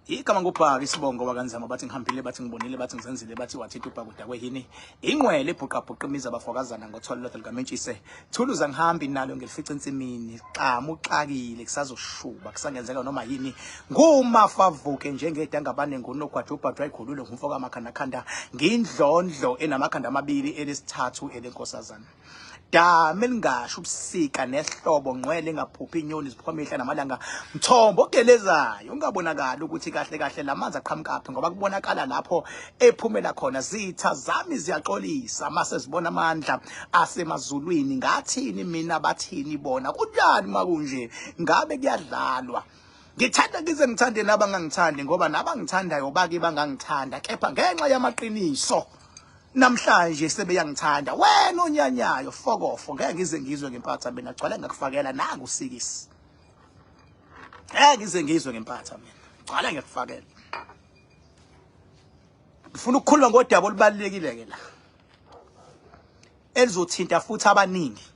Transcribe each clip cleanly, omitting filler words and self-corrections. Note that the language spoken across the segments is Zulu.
Igama ngubhaka isibongo wakanzama bathi ngihambile bathi ngibonile bathi ngizenzile bathi wathi ubhaka udakwe yini ingwele ebhuqabhuqa imiza abafokazana ngothwalo likamentshise thuluza ngihambi nalo ngelifica ensimini xama uxakile kusazoshuba kusangenzeka noma yini ngumafavuke njengedanga abanengonogwaja ubhaka ayikhulule ngumfoka amakhanda khanda ngindlondlo enamakhanda amabili elesithathu elenkosazana dame lingasho ubusika nehlobo ngcwele ngaphuphi inyoni ziphuma imihla namalanga mthombo ogelezayo ungabonakala ukuthi kahle kahle lamanzi aqhamukaphi ngoba kubonakala lapho ephumela khona zitha zami ziyaxolisa mase zibona amandla asemazulwini ngathini mina bathini bona kunjani makunje ngabe kuyadlalwa ngithanda ngize ngithande nabangangithandi ngoba nabangithandayo baki bangangithanda kepha ngenxa yamaqiniso namhlanje sebeyangithanda wena onyanyayo fokofo ngeke ngize ngizwe ngempatha mina gcwala ngakufakela nanga usikisi ngeke ngize ngizwe ngempatha mina gcwala ngakufakela ngifuna ukukhuluma ngodaba olubalekile ke la elizothinta futhi abaningi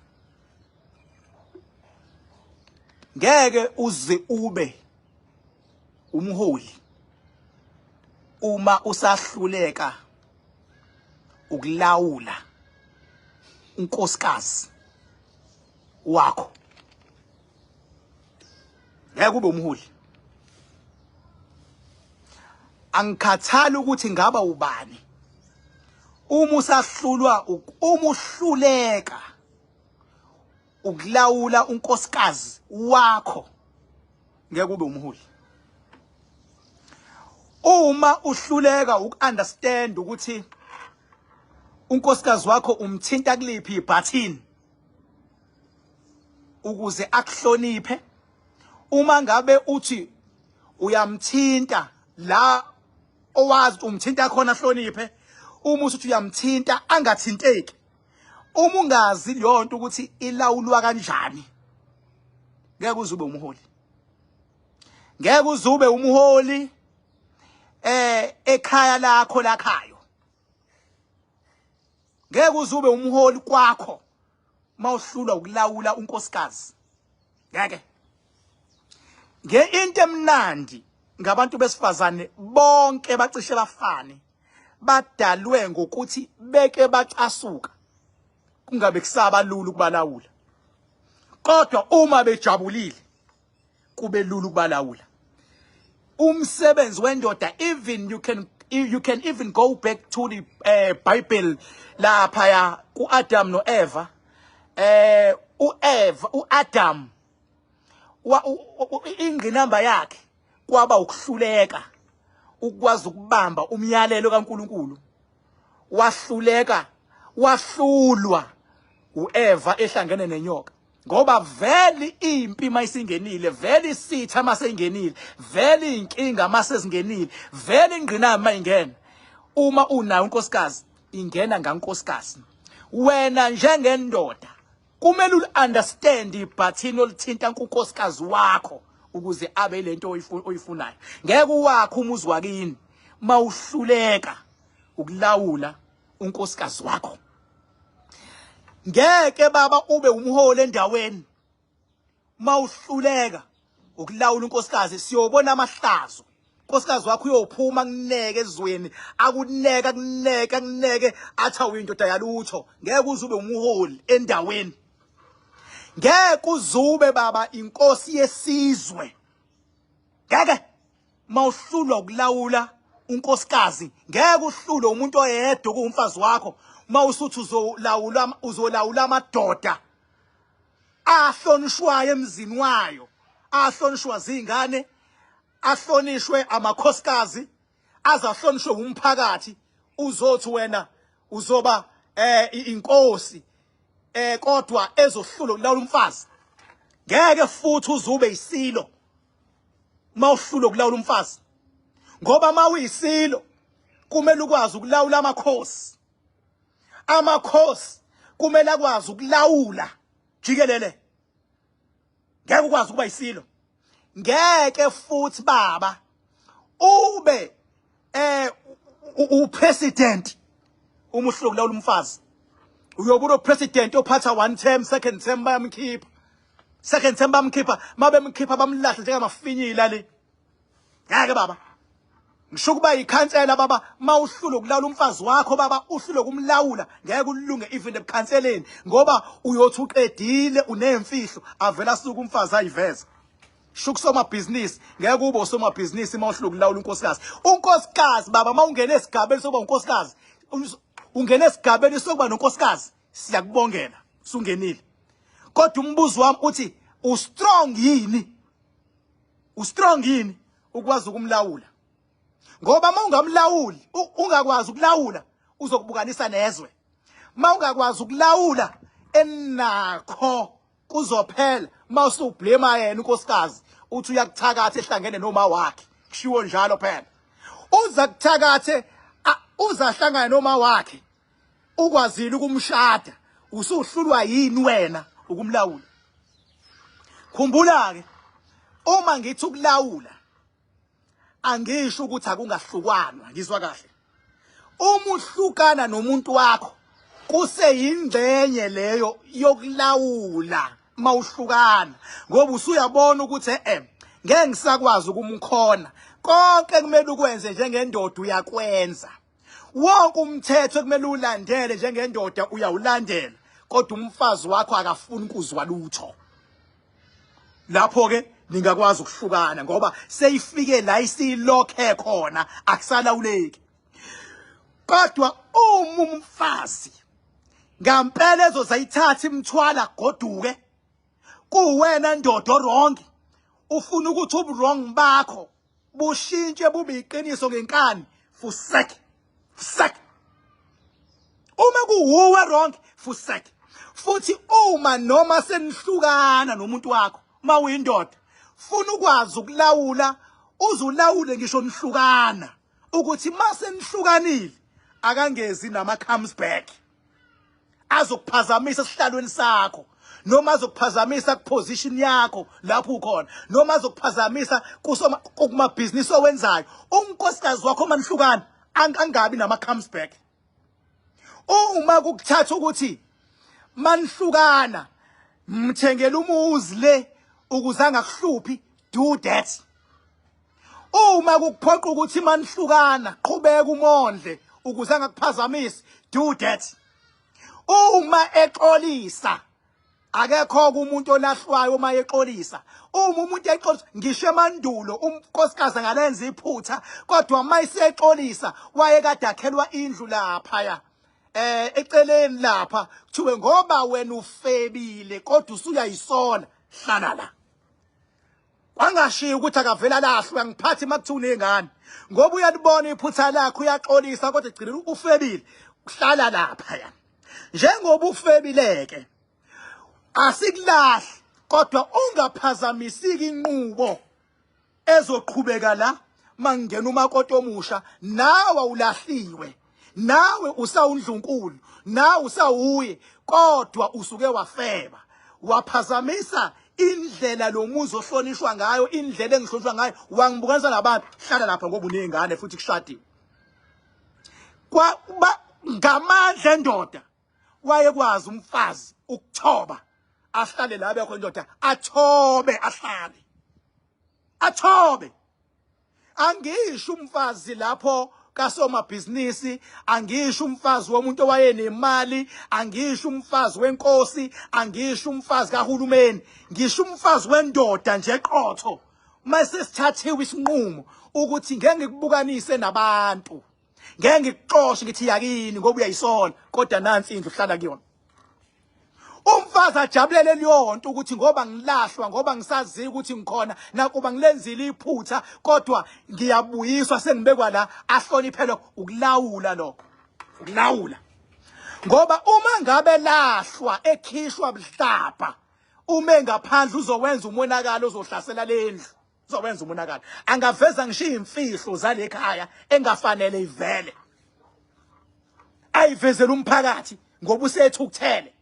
ngeke uze ube umholi uma usahluleka ukulawula unkosikazi wakho ngeke ube umholi angikhathali ukuthi ngaba ubani uma usahlulwa umuhluleka ukulawula unkosikazi wakho ngeke ube umholi uma uhluleka ukunderstand ukuthi unkosikazi wakho umthinta kuliphi ibhathini ukuze akuhloniphe uma ngabe uthi uyamthinta la owazi umthinta khona ahloniphe uma uthi uyamthinta angathinteki uma ungazi leyonto ukuthi ilawulwa kanjani ngeke uzube umholi ngeke uzube umholi ekhaya lakho lakhayo ngeke uzube umholi kwakho mawuhlulwa ukulawula unkosikazi ngeke into emnandi ngabantu besifazane bonke bacishe bafane badalwe ngokuthi beke bacasuka kungabe kusaba lulu kubalawula kodwa uma bejabulile kube lulu kubalawula umsebenzi wendoda even you can even go back to the Bible lapha ya uAdam noEva uAdam inginamba yakhe kwaba ukuhluleka ukwazi ukubamba umyalelo kaNkuluNkulu wahluleka wahlulwa uEva ehlangene nenyoka ngoba vele impi mayisingenile vele isitha masengenile vele inkinga masezingenile vele ingqinamba ingena uma unayo unkosikazi ingena ngankosikazi wena njengendoda kumele uunderstand ibhathini olithinta kunkosikazi wakho ukuze abe lento oyifunayo ngeke uwakho umuzi wakini mawuhluleka ukulawula unkosikazi wakho ngeke baba ube umholi endaweni mawuhluleka ukulawula unkosikazi siyobona amahlazo unkosikazi wakho uyophuma kuneke ezweni akuneke athi awuyindoda yalutho ngeke uzube umholi endaweni ngeke uzube baba inkosi yesizwe ngeke mawuhlulwa ukulawula unkosikazi ngeke uhlulwe umuntu oyedwa kumfazi wakho mawusuthi uzolawula amadoda ahlonishwayo emzini wayo ahlonishwa zingane ahlonishwe amakhosikazi azahlonishwe umphakathi uzothi wena uzoba inkosi kodwa ezohlula ukulawula umfazi ngeke futhi uzube isilo mawuhlula ukulawula umfazi ngoba mawuyisilo kumele ukwazi ukulawula amakhosi kumele akwazi ukulawula jikelele ngeke ukwazi ukuba isilo ngeke futhi baba ube upresident uma uhlula ukulawula umfazi uyobulo president ophatha one term second term bayamkhipha second term bamkhipha mabemkhipha bamlahle njengamafinyila le ngeke baba ngisho kuba yikhansela baba mawuhlule ukulawula umfazi wakho baba uhlule kumlawula ngeke ulunge even ebukhanseleni ngoba uyothi uqedile unemfihlo avela suku umfazi ayiveza shukusoma business ngeke ube usoma business mawuhlule ukulawula unkosikazi baba mawungena esigabeni sokuba unkosikazi ungena esigabeni sokuba nonkosikazi siyakubongela sungenile kodwa umbuzo wami uthi ustrong yini ukwazi ukumlawula ngoba mawungamlawuli ungakwazi ukulawula uzokubukanisa nezwe mawungakwazi ukulawula enakho kuzophela mawusublema yena unkosikazi uthi uyakuthakatha ehlangene noma wakhe kushiwo njalo phela uza kuthakathe uzahlangana noma wakhe ukwazile ukumshada usuhlulwa yini wena ukumlawula khumbula ke uma ngithi ukulawula angisho ukuthi akungahlukanwa ngizwa kahle uma uhlukana nomuntu wakho kuseyingcenye leyo yokulawula mawuhlukana ngoba usuyabona ukuthi ngeke ngisakwazi ukumkhona konke kumele ukwenze njengendoda uyakwenza wonke umthetho kumele ulandele njengendoda uyawulandela kodwa umfazi wakho akafuni ukuzwa lutho lapho ke ningakwazi ukuhlukana ngoba seyifike la isilokhe khona akusalawuleki kodwa umfazi ngampela ezozayithatha imthwala goduke kuwena ndodo wrong ufuna ukuthi ubuwrong bakho bushintshe bube iqiniso ngenkani fusek uma kuwuwe wrong fusek futhi uma noma senihlukana nomuntu wakho mawuyindoda funa ukwazi ukulawula uzulawule ngisho nihlukana ukuthi mase nihlukanile akangezi nama comes back azokuphazamisa esihlalweni sakho noma azokuphazamisa kuposition yakho lapho ukhona noma azokuphazamisa kuma business owenzayo unkosikazi wakho manihlukana angabi nama comes back uma kukuthatha ukuthi manihlukana mthengela umuzi le ukuze angakuhluphi do that uma kukuphoqa ukuthi manihlukana qhubeka umondle ukuze angakuphazamisi do that uma exolisa akekho umuntu olahlwayo uma exolisa uma umuntu exolisa ngisho emandulo unkosikazi ngalenza iphutha kodwa mayisexolisa wayekade akhelwa indlu lapha eceleni lapha kuthiwe ngoba wena ufebile kodwa usuyayisola hlala la wangashiya ukuthi akavela lahlwa ngiphathi makuthiwa unengane ngoba uyalibona iphutha lakho uyaxolisa kodwa egcina ufebile uhlala lapha yana njengoba ufebileke asikulahli kodwa ungaphazamisiki inqubo ezoqhubeka la mangena umakoti omusha nawe ulahliwe nawe usawundlunkulu nawe usawuye kodwa usuke wafeba waphazamisa indlela lomuzi ohlonishwa ngayo indlela engihlonishwa ngayo wangibukanisa nabantu hlala lapha ngoba unengane futhi kushadiwe ngamandla endoda wayekwazi umfazi ukuthoba ahlale la bekho indoda athobe athobe angisho umfazi lapho kasoma business angisho umfazi womuntu owayenemali angisho umfazi wenkosi angisho umfazi kahulumeni ngisho umfazi wendoda nje eqotho mase sithathiwe isinqumo ukuthi ngeke ngikubukanise nabantu ngeke ngikuxoshe ngithi yakini ngoba uyayisola kodwa nansi indlu hlala kuyona umfazi ajabulele leyonto ukuthi ngoba ngilahlwa ngoba ngisazi ukuthi ngikhona nakuba ngilenzile iphutha kodwa ngiyabuyiswa sengibekwa la ahloniphele ukulawula lokho ukulawula ngoba uma ngabe lahlwa ekhishwa buhlapha uma ngaphandle uzowenza umonakalo ozohlasela lendlu uzowenza umonakalo angaveza ngishiya imfihlo zalekhaya engafanele ivele ayivezela umphakathi ngoba usethukuthele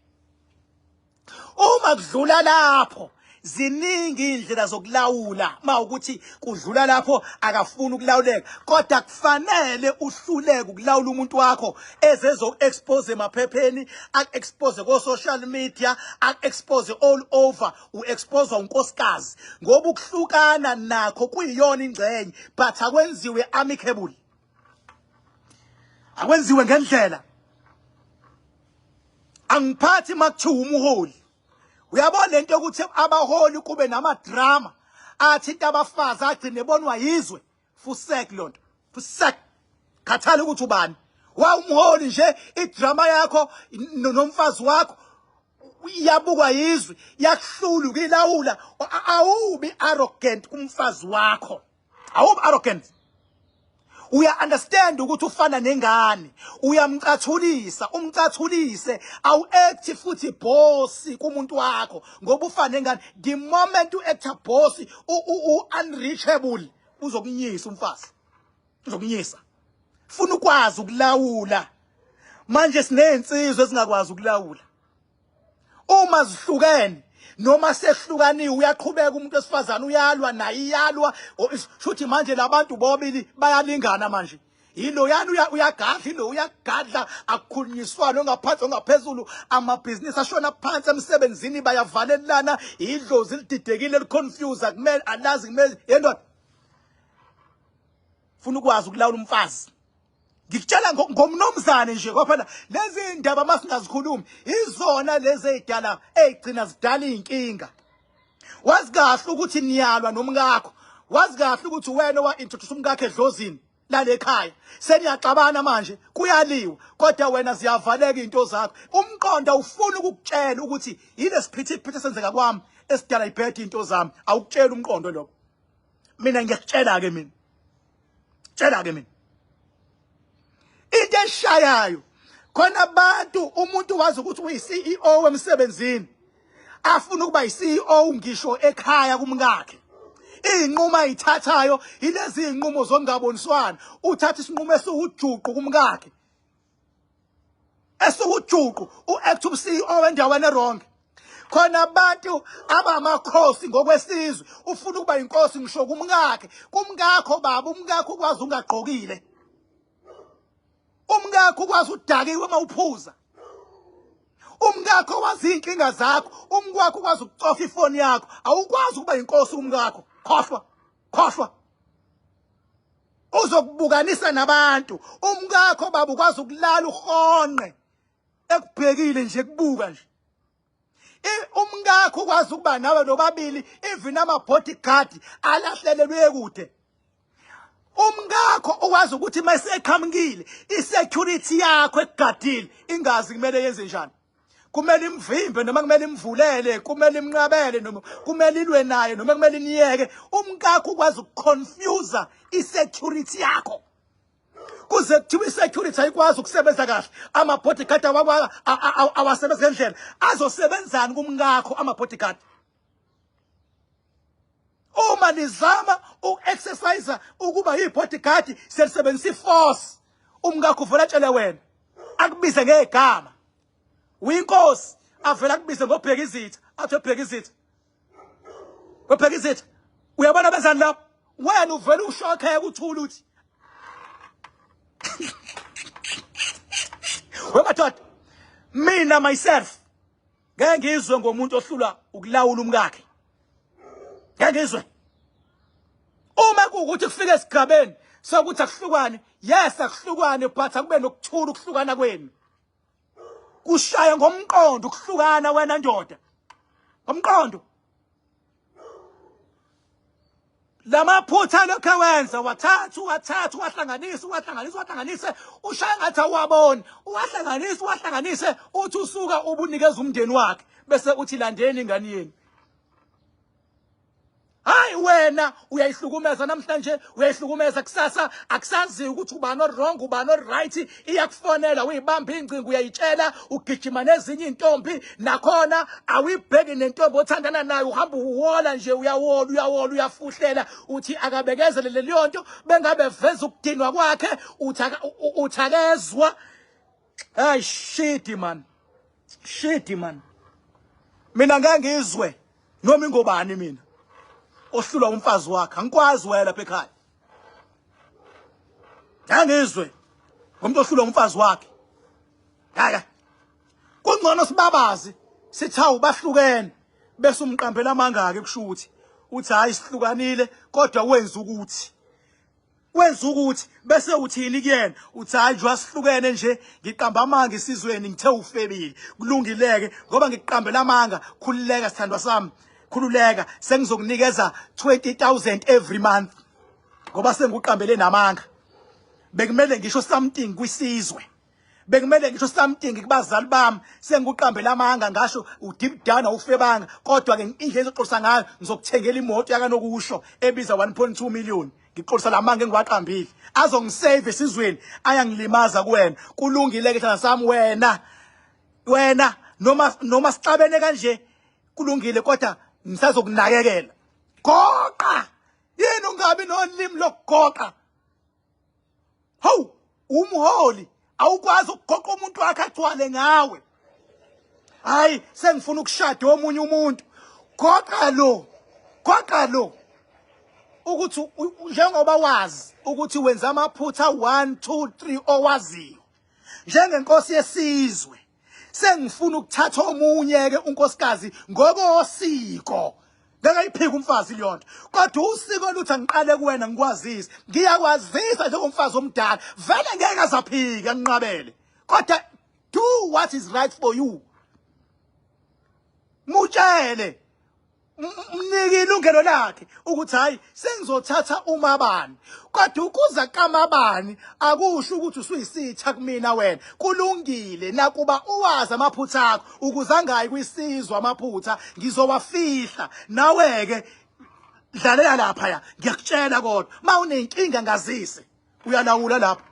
uma kudlula lapho ziningi indlela zokulawula mawukuthi kudlula lapho akafuni ukulawuleka kodwa kufanele uhluleke ukulawula umuntu wakho ezezo expose emaphepheni expose ko social media expose all over uexpose unkosikazi ngoba ukuhlukana nakho kuyiyona ingcenye but akwenziwe amicable akwenziwe ngendlela angiphathi makuthiwa umuholi uyabona lento ukuthi abaholi kube namadrama athi abafazi agcine bonwa yizwe fusek lonto fusek khathala ukuthi ubani wa umholi nje idrama yakho nomfazi wakho iyabukwa yizwe yakuhlula ukilawula awubi arrogant kumfazi wakho awubi arrogant uya understand ukuthi ufana nengane uyamcathulisa umcathulise awu act futhi boss kumuntu wakho ngoba ufana nengane the moment u act boss unreachable uzokunyisa umfazi uzokunyisa funa ukwazi ukulawula manje sinezinsizwe ezingakwazi ukulawula uma zihlukene noma sehlukaniwe uyaqhubeka umuntu wesifazana uyalwa naye iyalwa futhi manje labantu bobili bayalingana manje yilo yani uyagadla lo uyagadla akukhulunyiswana ongaphansi ongaphezulu amabhizinisi ashona phansi emsebenzini bayavalelana idlozi lididekile liconfuse kumele alazi kumele yendwa funa ukwazi ukulawula umfazi ngikutshela ngomnomzane nje ngoba phela lezi indaba masingazikhulumi izona lezi ezidala ezigcina zidala inkinga wazi kahle ukuthi niyalwa nomkakho wazi kahle ukuthi wena wa introduce umkakhe edlozini lale ekhaya seniyaxabana manje kuyaliwa kodwa wena ziyavaleka into zakho umqondo ufuna ukukutshela ukuthi yile siphithiphithi senzeka kwami esidala ibhedi into zami awukutshela umqondo lokho mina ngiyakutshela ke mina tshela ke mina into eshayayo khona abantu umuntu wazi ukuthi uyi-CEO wemsebenzini afuna ukuba yi-CEO ngisho ekhaya kumkakhe inquma ayithathayo ilezi inqumo zongaboniswana uthatha isinqumo esiwujuqu kumkakhe esiwujuqu uact uCEO endaweni errong khona abantu abamakhosi ngokwesizwe ufuna ukuba inkosi ngisho kumkakho baba umkakho ukwazi ungaqokile umkakho ukwazi udakiwe mawuphuza umkakho wazi inkinga zakho umkwakho ukwazi ukucofa ifoni yakho awukwazi ukuba inkosi umkakho khohlwa uzokubukanisa nabantu umkakho baba ukwazi ukulala uhonqe ekubhekile nje kubuka nje umkakho ukwazi ukuba nawe nobabili even ama bodyguard alahlelelwe kude umkakho ukwazi ukuthi mayiseqhamukile isecurity yakho ekugadile ingazi kumele yenze njani kumele imvimbe noma kumele imvulele kumele imnqabele noma kumele ilwe naye noma kumele niyeke umkakho ukwazi ukuconfuse isecurity yakho kuze kuthiwa isecurity ayikwazi ukusebenza kahle ama bodyguard awasebenza ngendlela azosebenzani kumkakho ama bodyguard uma nizama uexercise ukuba yibodyguard selisebenzisa iforce umkakho uvela tshele wena akubize ngegama uyinkosi avela akubize ngobheka izitha athi obheka izitha obheka izitha uyabona benzani lapho wena uvela ushokheke uthula uthi wemadoda mina myself ngeke ngizwe ngomuntu ohlula ukulawula umkakhe ngeke ngizwe uma kuukuthi kufike esigabeni sokuthi akuhlukane yes akuhlukane but akube nokuthula ukuhlukana kwenu kushaya ngomqondo ukuhlukana wena ndoda ngomqondo lamaphutha lokho wenza wathatha wahlanganisa ushaya ngathi awabona wahlanganise uthi usuka ubunikeza umndeni wakhe bese uthi landeni ingane yenu hayi wena uyayihlukumeza namhlanje uyayihlukumeza kusasa akusazi ukuthi ubani wrong ubani right iyakufonela uyibamba ingcingo uyayitshela ugijima nezinye intombi nakhona awibheki nentombi othandana nayo uhamba uwola nje uyawola uyafuhlela uthi akabekezelele leyo nto bengabe veza ukudinwa kwakhe uthakezwa shit man mina ngeke ngizwe noma ingobani mina ohlulwa umfazi wakhe angikwazi wena lapha ekhaya ngangizwe ngomuntu ohlulwa umfazi wakhe yaka kungcono sibabazi sithawu bahlukene bese umqambela amanga ke kushuthi uthi hayi sihlukanile kodwa wenza ukuthi bese uthini kuyena uthi hayi nje asihlukene nje ngiqamba amanga isizweni ngithe ufebile kulungileke ngoba ngiqambela amanga khululeka sithandwa sami khululeka sengizokunikeza 20,000 every month ngoba sengiqambele namanga bekumele ngisho something kwisizwe bekumele ngisho something kubazali bami sengiqambela amanga ngasho udeep down awufebanga kodwa ke indlela ezoxolisa ngayo ngizokuthengela imoto yakanokusho ebiza 1.2 million ngiqolisa lamanga engiwaqambile azongisave esizweni ayangilimaza kuwena kulungile ke thana sami wena noma sixabene kanje kulungile kodwa ngisazokunakekela goqa yini ungabi nolimi lokugoqa hawu umholi awukwazi ukugoqa umuntu wakhe agcwale ngawe hayi sengifuna ukushada omunye umuntu goqa lo ukuthi njengoba wazi ukuthi wenza amaphutha 1 2 3 owaziyo njengenkosi yesizwe sengifuna ukuthatha omunye ke unkosikazi ngokosiko ngakayiphika umfazi liyonto kodwa usiko luthi angiqale kuwena ngikwazisa ngiyakwazisa njengomfazi omdala vele ngeke azaphika nginqabele kodwa do what is right for you mutshele mnike ilungelo lakhe ukuthi hayi sengizothatha umabani kodwa ukuza kamabani akusho ukuthi usuyisitha kumina wena kulungile nakuba uwazi amaphutha akho ukuzangayi kwisizwe amaphutha ngizowafihla nawe ke dlalela lapha ya ngiyakutshela kodwa mawunenkinga ngazise uyalawula lapha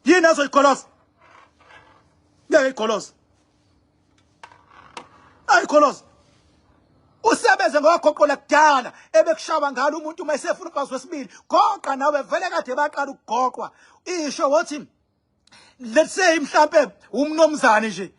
yini azoyikholosa ngiyayikholosa ayikholosa usebenze ngogoqola kudala ebekushaba ngalo umuntu uma esefuna umfazi wesibili goqa nawe vele kade baqala ukugoqwa isho wathi let's say mhlambe umnomzane nje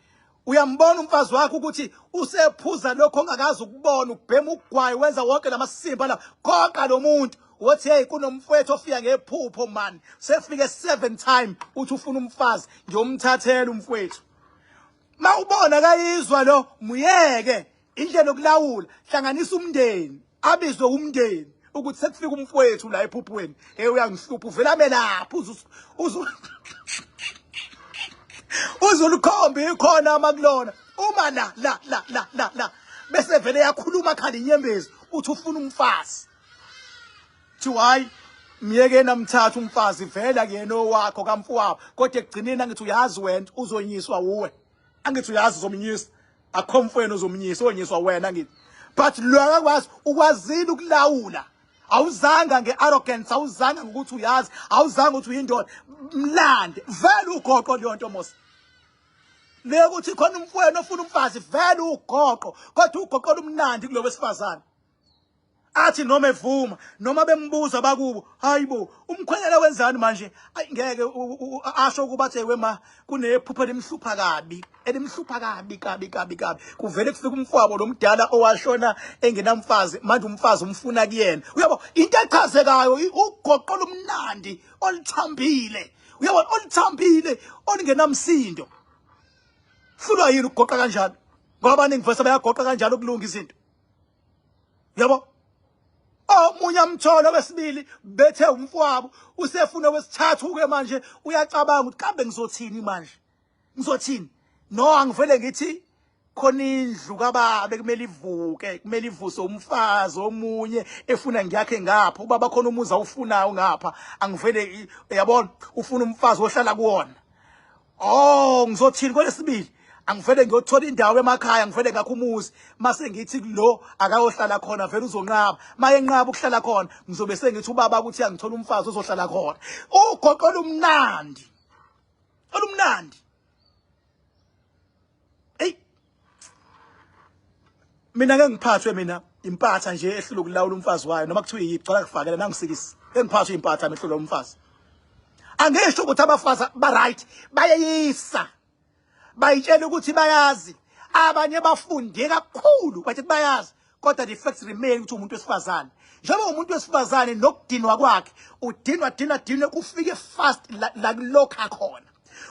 uyambona umfazi wakhe ukuthi usephuza lokho ongakazi ukubona ubhema ugwayi wenza wonke lamasimba la goqa lo muntu wathi hey kunomfowethu ofika ngephupho man sefike 7 time uthi ufuna umfazi ngiyomthathela umfowethu mawubona kayizwa lo muyeke indlela yokulawula hlanganisa umndeni abizwe umndeni ukuthi sekufika umfowethu la ephuphweni uyangihlupha uvelame lapho uzulukhombe ikhona amakulona uma la bese vele yakhuluma khali inyembezi uthi ufuna umfazi thi hayi miyeke namthatha umfazi vela kuyena owakho kamfowabo kodwa ekugcineni angithi uyazi wena uzonyiswa uwe angithi uyazi uzomnyisa akho mfweni uzomnyisa onyiswa wena ngithi but lo akakwazi ukwazile ukulawula awuzanga ngearrogance awuzanga ngokuthi uyazi awuzanga ukuthi uyindoda mlande vele ugoqo leyonto mos le ukuthi khona umfweni ofuna umfazi vele ugoqo kodwa ugoqo lumnandi kulo wesifazane athi noma evuma noma bembuza bakubo hayibo umkhwenyana wenzani manje ngeke asho ukuba bathe wema kunephupho lemhlupha kabi elimhlupha kabi kuvele kufika umfowabo lomdala owashona engenamfazi manje umfazi umfuna kuyena uyabo into echazekayo ugoqo lomnandi olithambile uyabo olithambile olingenamsindo hlulwa yini ukugoqa kanjalo ngoba abaningi vese bayagoqa kanjalo kulunga izinto yabo omunye amthola wesibili bethe umfowabo usefuna wesithathu ke manje uyacabanga ukuthi kambe ngizothini manje ngizothini no angivele ngithi khona indlu kababe kumele ivuke kumele ivuse umfazi omunye efuna ngiyakhe ngapha ubaba khona umuzi awufunayo ngapha angivele yabona ufuna umfazi ohlala kuwona ngizothini kwelesibili angivele ngiyothola indawo emakhaya ngivele ngakho umuzi mase ngithi lo akayohlala khona vele uzonqaba maye enqaba ukuhlala khona ngizobe sengithi ubaba ukuthi angithola umfazi ozohlala khona ugoqo olumnandi mina ngeke ngiphathwe mina impatha nje ehlula ukulawula umfazi wayo noma kuthiwa yicala kufakela nangisikisi engiphathwe impatha ehlula umfazi angesho ukuthi abafazi ba right bayayisa bayitshela ukuthi bayazi abanye bafunde kakhulu bathi bayazi kodwa the facts remain ukuthi umuntu wesifazane njengoba umuntu wesifazane nokudinwa kwakhe udinwa kufike fast la kulokha khona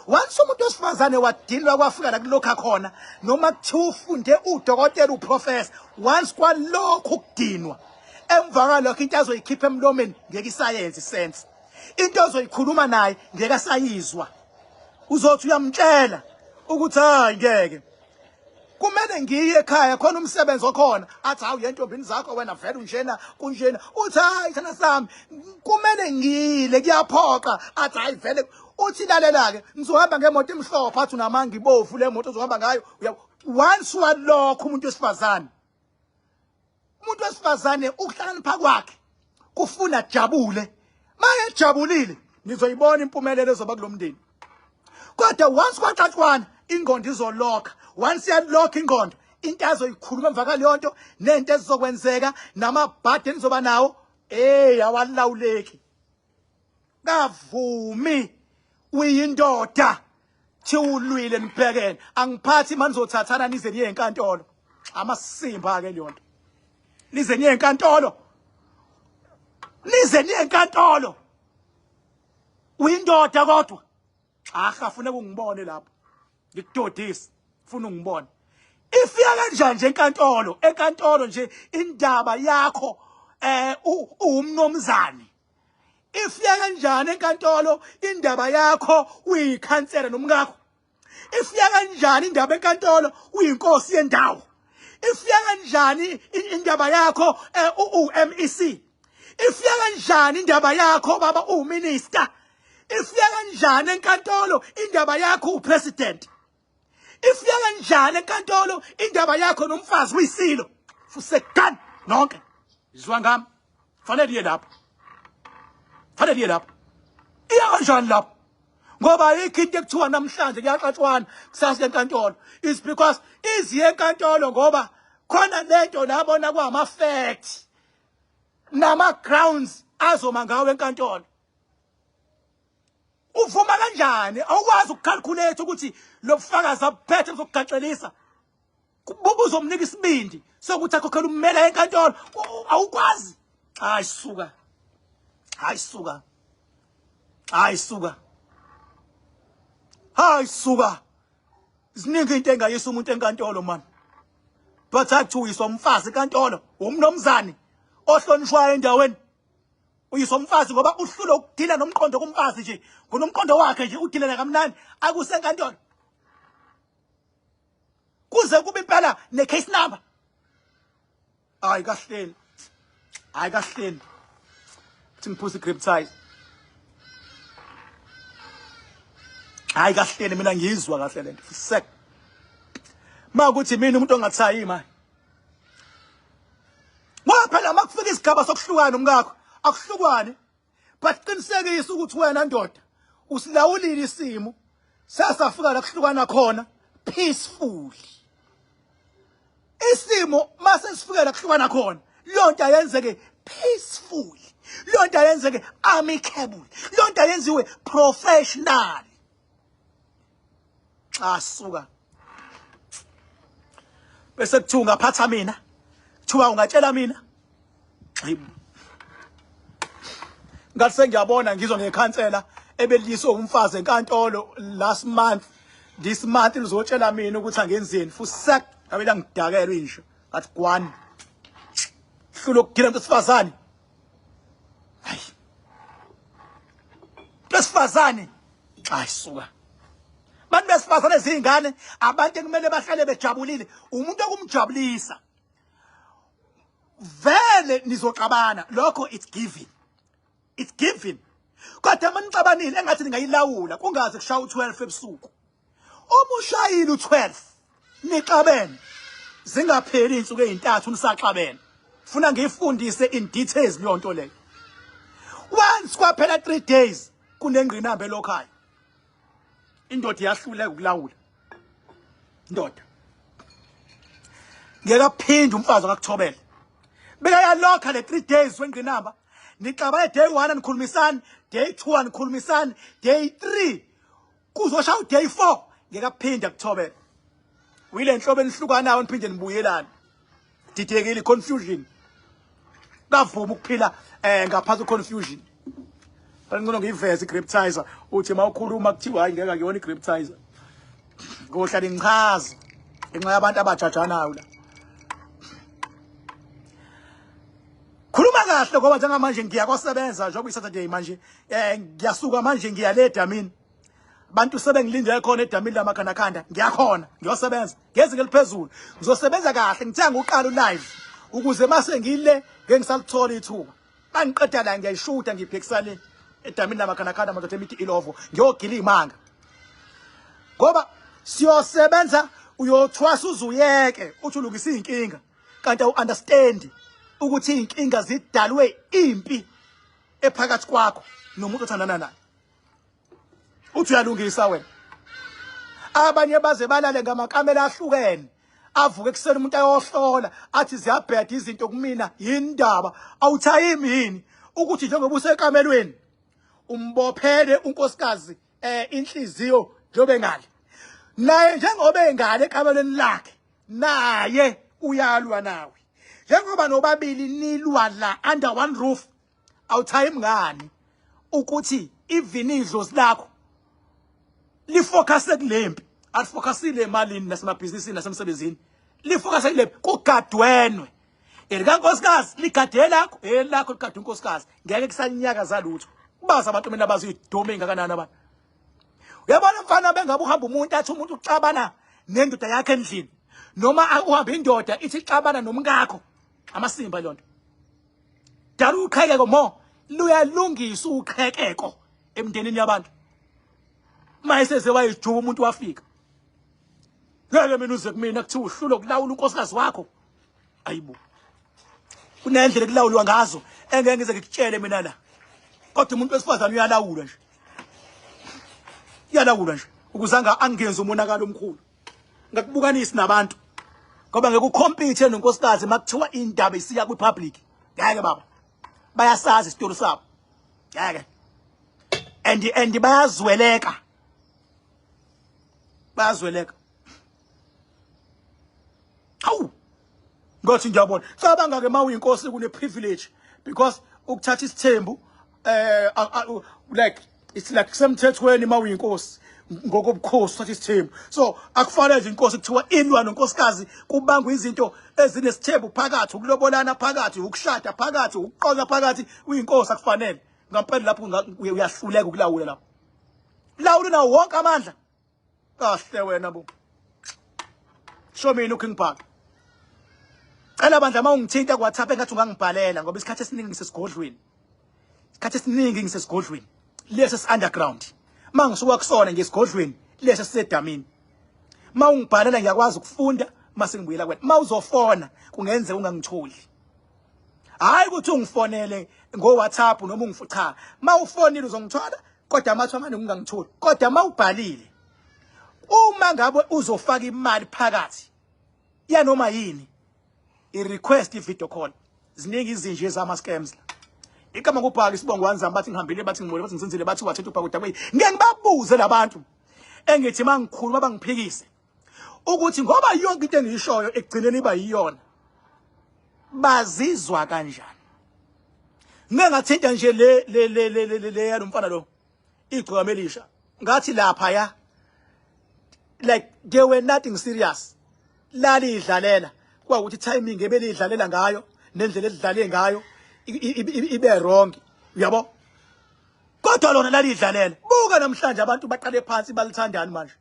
once umuntu wesifazane wadinwa kwafika la kulokha khona noma kuthiwa ufunde udokotela uprofessor once kwalokho ukudinwa emva kwalokho into azoyikhipha emlomeni ngeke isayenze sense into ozoyikhuluma naye ngeke asayizwa uzothi uyamtshela ukuthi hayi ngeke kumele ngiye ekhaya khona umsebenzi okhona athi hawu yentombini zakho wena vele unjena kunjena uthi hayi thana sami kumele ngile kuyaphoqa athi hayi vele uthi lalela ke ngizohamba ngemoto emhlophe athi unamanga ibovu le moto ozohamba ngayo once walokho umuntu wesifazane ukuhlakanipha kwakhe kufuna jabule maye jabulile nizoyibona impumelelo ezoba kulomndeni kodwa once kwaxaxwana ingqondo izolokha once yalokha ingqondo into azoyikhuluma emva kwaleyo nto nento ezizokwenzeka namabhadi enizoba nawo awalawuleki kavumi uyindoda thiwulwile nibhekene angiphathi manje uzothathana nize niye enkantolo amasimba ke leyo nto nize niye enkantolo uyindoda kodwa afuna ukungibone lapho ngikudodisa ufuna ungibona ifika kanjani nje enkantolo nje indaba yakho umnomzane ifika kanjani enkantolo indaba yakho uyikhansela nomngakho ifika kanjani indaba enkantolo uyinkosi yendawo ifika kanjani indaba yakho MEC ifika kanjani indaba yakho baba uminister ifika kanjani enkantolo indaba yakho upresident ifika kanjani enkantolo indaba yakho nomfazi uyisilo fusekani nonke izwa ngami fanele iye lapho iya kanjani lapho ngoba ikhinte ekuthiwa namhlanje kuyaxaxwana kusasa enkantolo is because iziye enkantolo ngoba khona lento labona kwama facts nama grounds azoma ngawe enkantolo uvuma kanjani awukwazi ukucalculate ukuthi lo bufakazi abuphethe uzokugaxelisa kubuzomnika isibindi sokuthi akhokhela ummela enkantolo awukwazi hayi suka ziningi into engayisa umuntu enkantolo man but athi uyiswa umfazi enkantolo umnomzane ohlonishwayo endaweni uyiswa umfazi ngoba uhlulo ukudila nomqondo kumfazi nje kunomqondo wakhe nje udilana kamnandi akusenkantolo kuze kube impela ne case number hayi kahleni kuthi ngiphuza grip tie hayi kahleni mina ngiyizwa kahle lento sek makuthi mina umuntu ongathayi manje ngoba phela makufika isigaba sokuhlukana umngakho akuhlukwane but qinisekisa ukuthi wena ndoda usilawulile isimo sasafika la kuhlukana khona peacefully isimo mase sifika la kuhlukana khona lonto ayenzeke peacefully lonto ayenzeke amicable lonto ayenziwe professional suka bese kuthiwa ungaphatha mina kuthiwa ungatshela mina ngathi sengiyabona ngizwa ngekhansela ebeliso umfazi enkantolo last month this month uzotshela mina ukuthi angenzeni futhi abela ngidakela inje ngathi kwani hlulo ukugila ngesifazane hayi besifazane suka bantu besifazane ezingane abantu ekumele bahlale bejabulile umuntu okumjabulisa vele nizoxabana lokho it's given kodwa manixabanile engathi ningayilawula kungaze kushaya u12 ebusuku umushayile u12 nixabene zingapheli insuku ezintathu nisaxabene funa ngiyifundise in details leyo nto leyo once kwaphela 3 days kunengqinamba elokhaya indoda iyahluleka ukulawula indoda ngeke aphinde umfazi akakuthobele beka yalokha le 3 days wengqinamba nixabane day 1 nikhulumisana day 2 nikhulumisana day 3 kuzoshaya day 4 ngeke aphinde akuthobele uyile nhlobo enihlukanayo niphinde nibuyelana didekile confusion kavuma ukuphila ngaphansi confusion ngcono ngiyiveze igraptizer uthi mawukhuluma kuthiwa hayi ngeke akuyona igraptizer ngohlala ngichaza ngenxa yabantu abajajanayo la khuluma kahle ngoba njengamanje ngiyakwasebenza njengoba iSaturday manje ngiyasuka manje ngiyaleda mina abantu sebengilindele khona edamini lamakhandakhanda ngiyakhona ngiyosebenza ngezinga eliphezulu ngizosebenza kahle ngithanga uqala live ukuze mase ngile ngeke ngisalithola ithuba bangiqeda la ngiyayishuta ngibhekisane edamini lamakhandakhanda madoda emithi ilovo ngiyogila imanga ngoba siyosebenza uyothwasa uzuyeke uthi ulungisa inkinga kanti u-understand ukuthi inkinga zidalwe impi ephakathi kwakho nomuntu othandana naye uthi uyalungisa wena abanye baze balale ngamakamela ahlukene avuke ekseni umuntu ayohlola athi ziyabheda izinto kumina yindaba awuthayimi yini ukuthi njengoba usekamelweni umbophele unkosikazi inhliziyo njobe ngale naye njengoba engale ekamelweni lakhe naye uyalwa nawe njengoba nobabili nilwa la under one roof awuthayimi ngani ukuthi ivinidlo lakho lifocuse kulempi alifocusile emalini nasemabhizinisini nasemsebenzini lifocuse kulempi kugadwenwe elikankosikazi ligade lakho elakho ligade unkosikazi ngeke kusanyaka zalutho baza abantu mina bazidome ngakanani abantu uyabona mfana bengabe uhamba umuntu athi umuntu uxabana nendoda yakhe endlini noma uhamba indoda ithi ixabana nomkakho amasimba lonto dala uqhekeko mo luyalungisa uqhekeko emndenini yabantu mayeseze wayijuba umuntu wafika ngeke mina uze kumina kuthi uhlulo kulawula unkosikazi wakho ayibo kunendlela kulawulwa ngazo engeke ngize ngikutshele mina la kodwa umuntu wesifazana uyalawula nje ukuzanga angenze umonakalo omkhulu ngakubukanisi nabantu ngoba ngeke ucompete nonkosikazi makuthiwa indaba isiya kwipublic ngeke baba bayasazi isitori sabo ngeke and bayazweleka hawu ngothi ngiyabona cabanga ke mawuyinkosi kune privilege because ukuthatha isithembu like it's like semthethweni mawuyinkosi ngokobukhosi uthatha isithembu so akufanele nje inkosi kuthiwa ilwa nonkosikazi kubangwa izinto ezinesithembu phakathi ukulobolana phakathi ukushada phakathi ukuqoza phakathi uyinkosi akufanele ngampela lapho uyahluleka ukulawula lapho lawula nawo wonke amandla kahle wena bo show mina uking park cela bandla mawungithinta kwaThapha engathi ungangibhalela ngoba isikhathi esiningi ngisesigodlweni lesi underground mangisuka kusona ngesigodlweni lesi sisedamini mawungibhalela ngiyakwazi ukufunda mase ngibuyela kwena mawuzofona kungenze ungangitholi hayi ukuthi ungifonele ngo WhatsApp noma ungifucha mawufonile uzongithola kodwa amathi amane ungangitholi kodwa mawubhalile uma ngabe uzofaka imali phakathi ya noma yini i-request i-video call ziningi izinje zama scams ikama kubhaka isibongo wanzama bathi ngihambile bathi ngimole bathi ngisenzile bathi wathethe ubhaka uDakwey ngeke ngibabuze labantu engithi mangikhuluma bangiphikise ukuthi ngoba yonke into engiyishoyo ekugcineni iba yiyona bazizwa kanjani ngeke ngathinta nje le yalomfana lo igcikama elisha ngathi lapha ya like they were nothing serious lali idlalela kwakuthi timing ebelidlalela ngayo nendlela edlale ngayo ibe wrong uyabo kodwa lona lali idlalela buka namhlanje abantu baqale phansi balithandani manje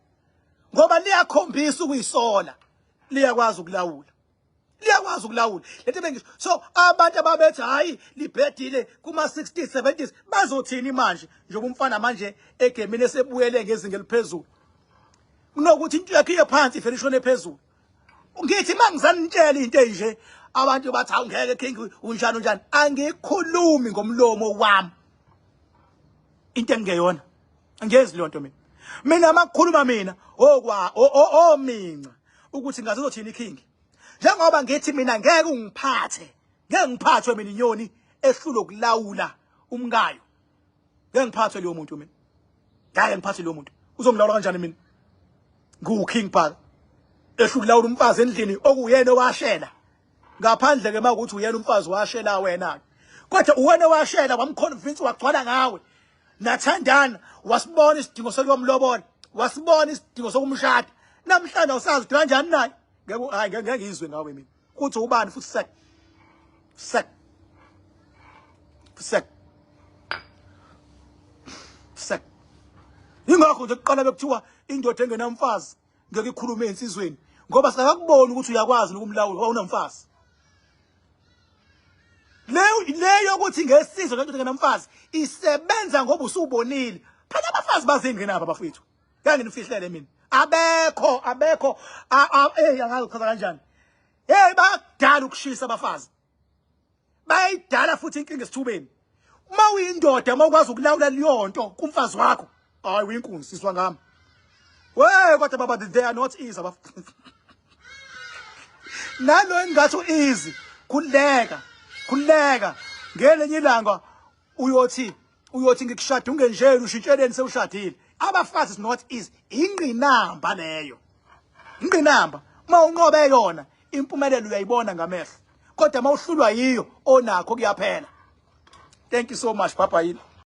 ngoba liyakhombisa ukuyisola liyakwazi ukulawula lethi bengisho so abantu ababethi hayi libhedile kuma 60s 70s bazothini manje njengoba umfana manje egemini esebuyele ngezinga eliphezulu kunokuthi into yakhe iyephansi iferishone ephezulu ngithi mangizanitshela into enje abantu bathi awungeke king unjani angikhulumi ngomlomo wami into engeyona angezi lonto mina makukhuluma mina minxa ukuthi ngazothini king njengoba ngithi mina ngeke ngiphathwe mina inyoni ehlulo ukulawula umkayo ngeke ngiphathwe leyo muntu mina ngeke ngiphathwe leyo muntu uzongilawula kanjani mina ngu king park ehlulawula umfazi endlini okuyena owashela ngaphandle ke makuthi uyena umfazi washela wena kodwa uwena washela wamconvince wagcwala ngawe nathandana wasibona isidingo sokumlobola wasibona isidingo sokumshada namhlanje usazi ukuthi kanjani naye ngeke ngizwe ngawe mina kuthi ubani futhi sek ingakho nje kuqala bekuthiwa indoda engenamfazi ngeke ikhulume insizweni ngoba sakakubona ukuthi uyakwazi ukumlawula ngoba unamfazi leyo ukuthi ngesizwe lendoda engenamfazi isebenza ngoba usubonile phela abafazi bazingena nabo bafethu ngeke nifihlele mina abekho angazichaza kanjani badala ukushisa abafazi bayidala futhi inkinga esithubeni uma uyindoda uma ukwazi ukulawula liyonto kumfazi wakho hayi uyinkunzi siswa ngami kodwa baba they are not easy nalo engathi easy khuleka ngelenye ilanga uyothi ngikushada ungenjeni ushintsheleni sewushadile abafazi is not easy ingqinamba leyo ingqinamba uma unqobe yona impumelelo uyayibona ngamehlo kodwa uma uhlulwa yiyo onakho kuyaphela thank you so much papa yini